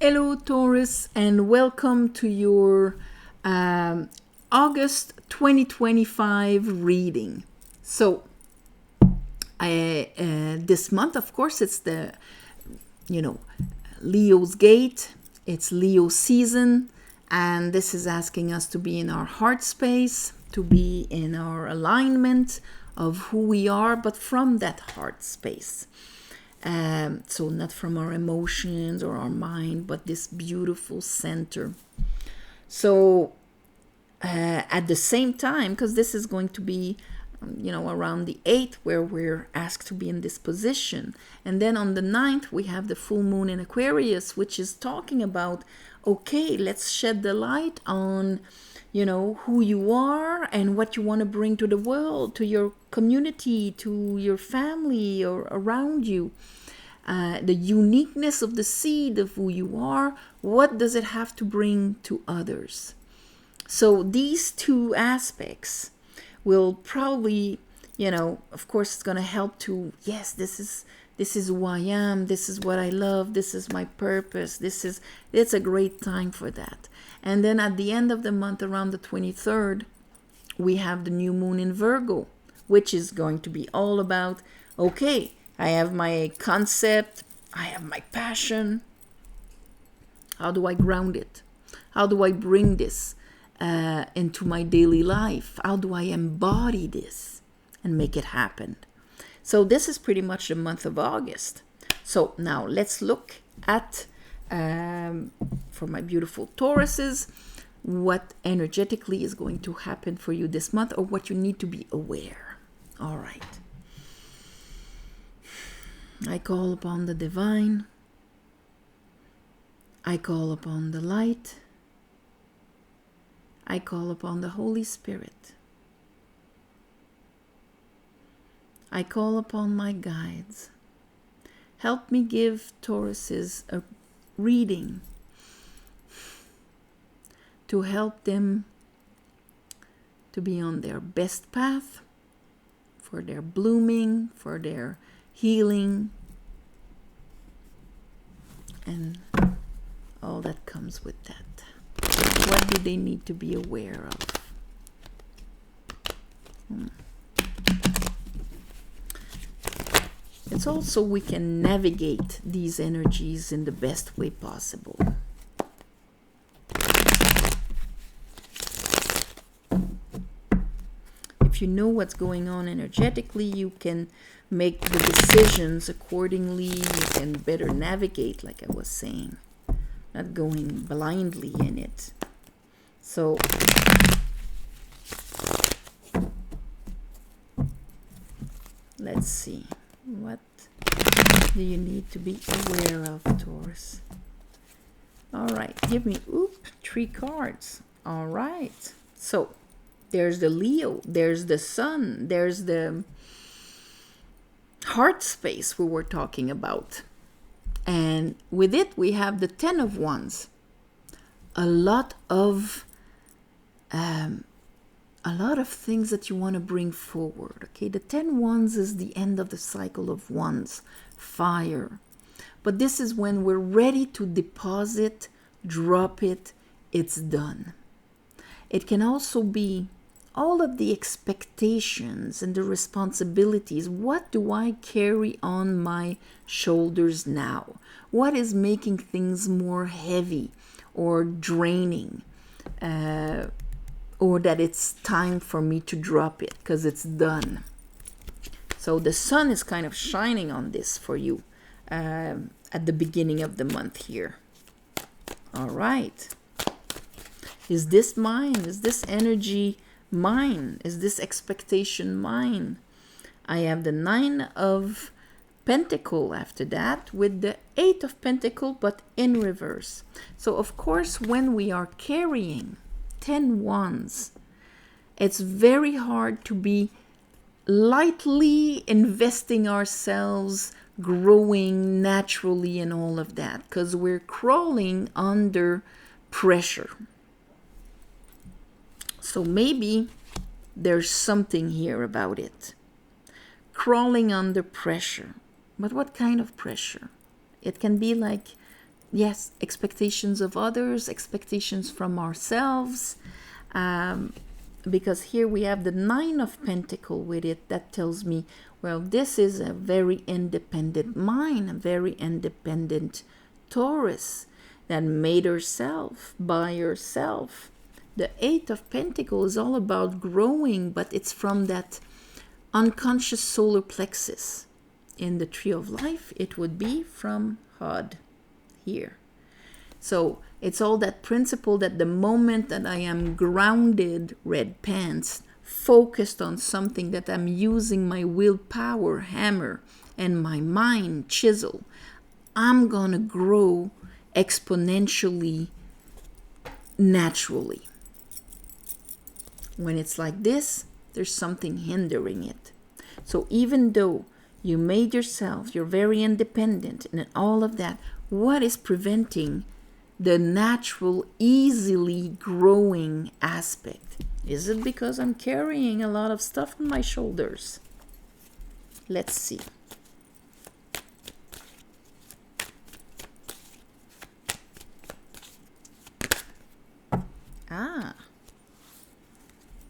Hello, Taurus, and welcome to your August 2025 reading. So, this month, of course, it's the, Leo's gate, it's Leo season, and this is asking us to be in our heart space, to be in our alignment of who we are, but from that heart space. So not from our emotions or our mind, but this beautiful center. So at the same time, because this is going to be, around the 8th where we're asked to be in this position. And then on the 9th, we have the full moon in Aquarius, which is talking about, okay, let's shed the light on, who you are and what you want to bring to the world, to your community, to your family or around you. The uniqueness of the seed of who you are, what does it have to bring to others? So these two aspects will probably, of course it's going to help to, yes, this is who I am, this is what I love, this is my purpose, it's a great time for that. And then at the end of the month, around the 23rd, we have the new moon in Virgo, which is going to be all about, okay, I have my concept, I have my passion. How do I ground it? How do I bring this into my daily life? How do I embody this and make it happen? So this is pretty much the month of August. So now let's look at, for my beautiful Tauruses, what energetically is going to happen for you this month, or what you need to be aware. All right. I call upon the divine. I call upon the light. I call upon the Holy Spirit. I call upon my guides. Help me give Tauruses a reading to help them to be on their best path, for their blooming, for their healing, and all that comes with that. What do they need to be aware of? It's also we can navigate these energies in the best way possible. If you know what's going on energetically, you can make the decisions accordingly. You can better navigate, like I was saying, not going blindly in it. So let's see, what do you need to be aware of, Taurus? All right, give me 3 cards. All right, so there's the Leo, there's the Sun, there's the heart space we were talking about, and with it we have the 10 of Wands. A lot of things that you want to bring forward. Okay, the 10 Wands is the end of the cycle of Wands, fire, but this is when we're ready to deposit, drop it, it's done. It can also be all of the expectations and the responsibilities. What do I carry on my shoulders now? What is making things more heavy or draining? Or that it's time for me to drop it because it's done. So the sun is kind of shining on this for you at the beginning of the month here. All right. Is this mine? Is this energy mine? Is this expectation mine? I have the 9 of Pentacle after that, with the 8 of Pentacle, but in reverse. So of course, when we are carrying 10 Wands, it's very hard to be lightly investing ourselves, growing naturally and all of that, because we're crawling under pressure. So maybe there's something here about it. Crawling under pressure. But what kind of pressure? It can be like yes, expectations of others, expectations from ourselves. Because here we have the Nine of Pentacles with it. That tells me, well, this is a very independent mind, a very independent Taurus that made herself by herself. The Eight of Pentacles is all about growing, but it's from that unconscious solar plexus. In the Tree of Life, it would be from HUD here. So it's all that principle that the moment that I am grounded, red pants, focused on something, that I'm using my willpower hammer and my mind chisel, I'm gonna grow exponentially, naturally. When it's like this, there's something hindering it. So even though you made yourself, you're very independent and all of that, what is preventing the natural, easily growing aspect? Is it because I'm carrying a lot of stuff on my shoulders? Let's see.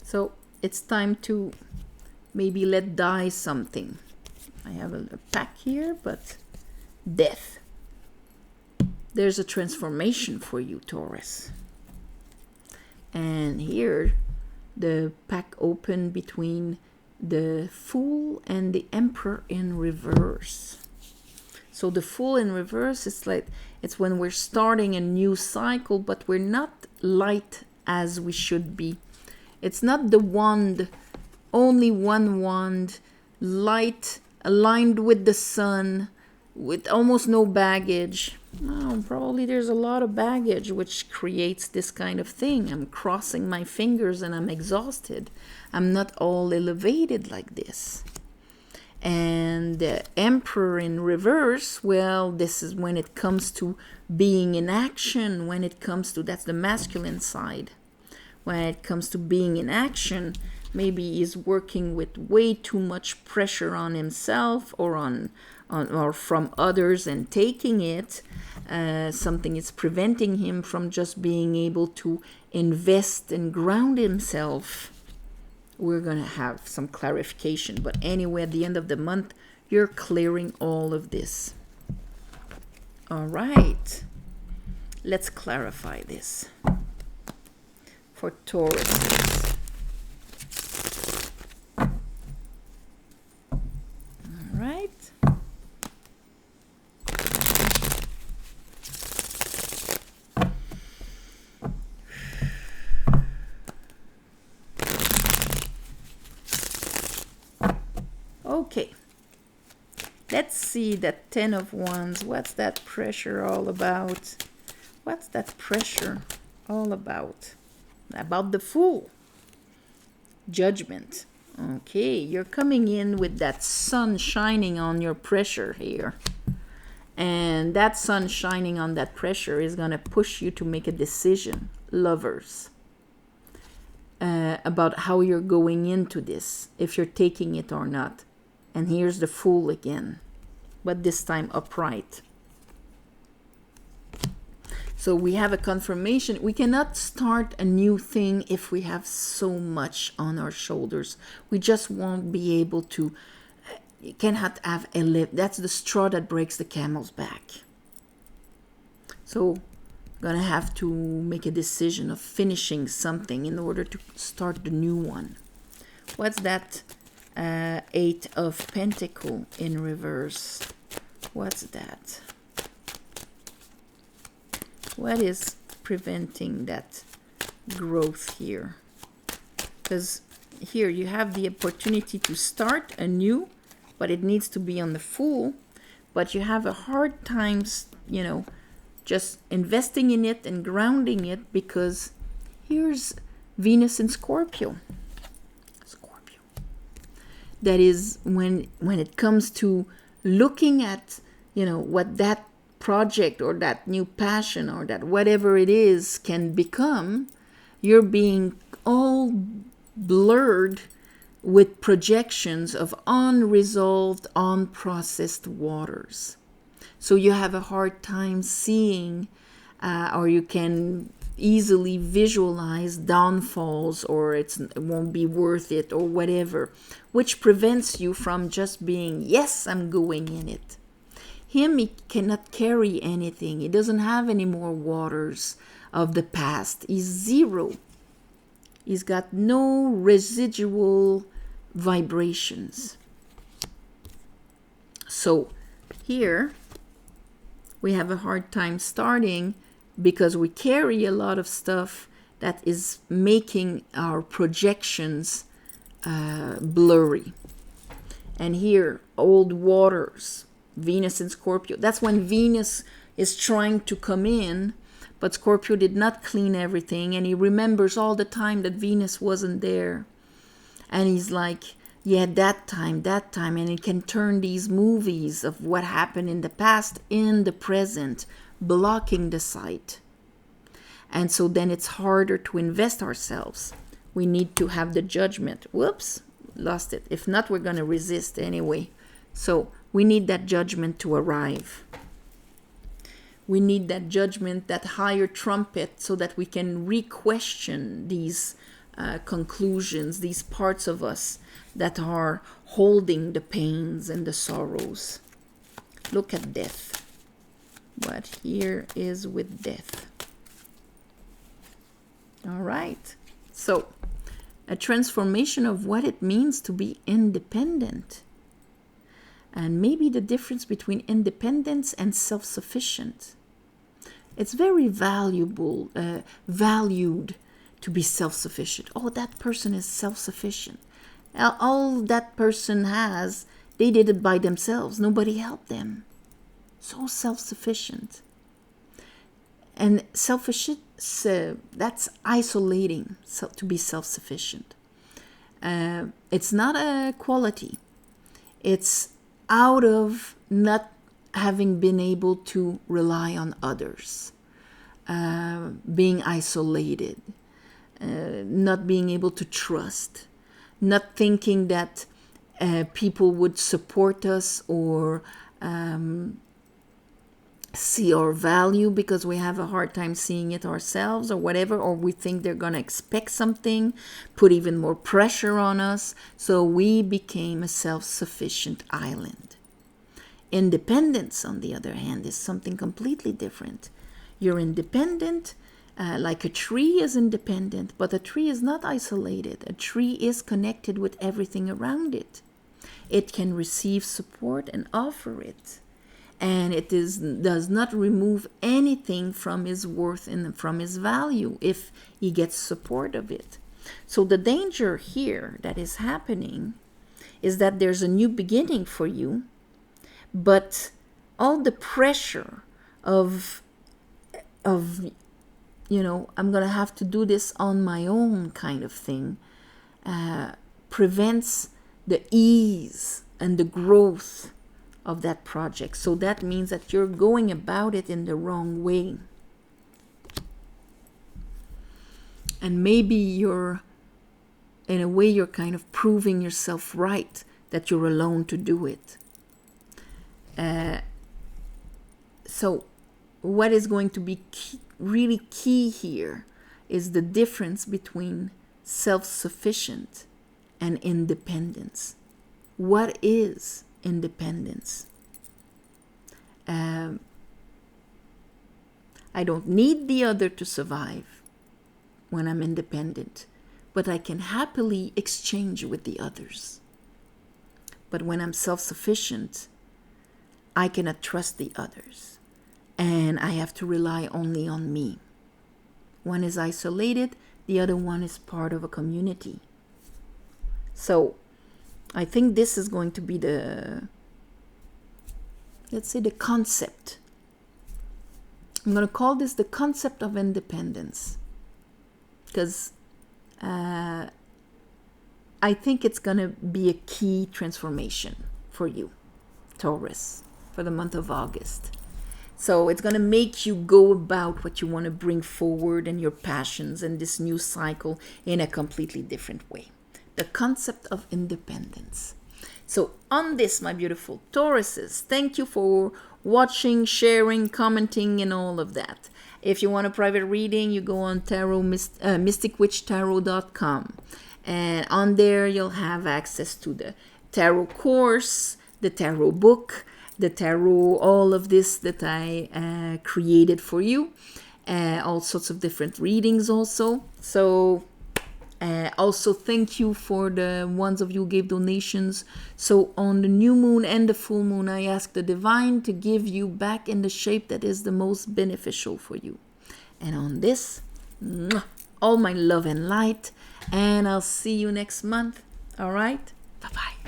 So it's time to maybe let die something. I have a pack here, but death. There's a transformation for you, Taurus. And here, the pack open between the Fool and the Emperor in reverse. So the Fool in reverse is like, it's when we're starting a new cycle, but we're not light as we should be. It's not the wand, only one wand, light, aligned with the sun, with almost no baggage. Oh, probably there's a lot of baggage which creates this kind of thing. I'm crossing my fingers and I'm exhausted. I'm not all elevated like this. And the Emperor in reverse, well, this is when it comes to being in action, when it comes to, that's the masculine side. When it comes to being in action, maybe he's working with way too much pressure on himself or or from others and taking it. Something is preventing him from just being able to invest and ground himself. We're going to have some clarification. But anyway, at the end of the month, you're clearing all of this. All right. Let's clarify this for Taurus. All right. Okay, let's see that Ten of Wands. What's that pressure all about? What's that pressure all about? About the Fool. Judgment. Okay, you're coming in with that sun shining on your pressure here. And that sun shining on that pressure is going to push you to make a decision, lovers, about how you're going into this, if you're taking it or not. And here's the Fool again, but this time upright. So we have a confirmation. We cannot start a new thing if we have so much on our shoulders. We just won't be able to. You cannot have a lip. That's the straw that breaks the camel's back. So gonna have to make a decision of finishing something in order to start the new one. What's that? Eight of Pentacles in reverse. What's that? What is preventing that growth here? Because here you have the opportunity to start anew, but it needs to be on the Fool. But you have a hard time, you know, just investing in it and grounding it, because here's Venus in Scorpio. That is when it comes to looking at, you know, what that project or that new passion or that whatever it is can become, you're being all blurred with projections of unresolved, unprocessed waters. So you have a hard time seeing, or you can easily visualize downfalls, or it won't be worth it, or whatever, which prevents you from just being, yes, I'm going in it. Him, he cannot carry anything. He doesn't have any more waters of the past. He's zero. He's got no residual vibrations. So here we have a hard time starting because we carry a lot of stuff that is making our projections blurry. And here, old waters, Venus and Scorpio. That's when Venus is trying to come in, but Scorpio did not clean everything, and he remembers all the time that Venus wasn't there. And he's like, yeah, that time, and he can turn these movies of what happened in the past in the present, blocking the sight. And so then it's harder to invest ourselves. We need to have the judgment. Whoops, lost it. If not, we're going to resist anyway. So we need that judgment to arrive. We need that judgment, that higher trumpet, so that we can re-question these conclusions, these parts of us that are holding the pains and the sorrows. Look at death. What here is with death. All right. So, a transformation of what it means to be independent. And maybe the difference between independence and self-sufficient. It's very valued to be self-sufficient. Oh, that person is self-sufficient. All that person has, they did it by themselves. Nobody helped them. So self-sufficient. And self-sufficient, that's isolating, to be self-sufficient. It's not a quality. It's out of not having been able to rely on others, being isolated, not being able to trust, not thinking that people would support us or see our value because we have a hard time seeing it ourselves or whatever, or we think they're going to expect something, put even more pressure on us. So we became a self-sufficient island. Independence, on the other hand, is something completely different. You're independent, like a tree is independent, but a tree is not isolated. A tree is connected with everything around it. It can receive support and offer it. And it does not remove anything from his worth and from his value if he gets support of it. So the danger here that is happening is that there's a new beginning for you, but all the pressure of you know, I'm going to have to do this on my own kind of thing, prevents the ease and the growth of that project. So that means that you're going about it in the wrong way. And maybe you're, in a way, you're kind of proving yourself right that you're alone to do it. So what is going to be really key here is the difference between self-sufficient and independence. What is independence? I don't need the other to survive when I'm independent, but I can happily exchange with the others. But when I'm self-sufficient, I cannot trust the others, and I have to rely only on me. One is isolated, the other one is part of a community. So I think this is going to be the, let's say, the concept. I'm going to call this the concept of independence, because I think it's going to be a key transformation for you, Taurus, for the month of August. So it's going to make you go about what you want to bring forward and your passions and this new cycle in a completely different way. The concept of independence. So on this, my beautiful Tauruses, thank you for watching, sharing, commenting, and all of that. If you want a private reading, you go on mysticwitchtarot.com. And on there, you'll have access to the tarot course, the tarot book, the tarot, all of this that I created for you. All sorts of different readings also. So also thank you for the ones of you who gave donations. So on the new moon and the full moon, I ask the divine to give you back in the shape that is the most beneficial for you. And on this, all my love and light, and I'll see you next month. All right? Bye-bye.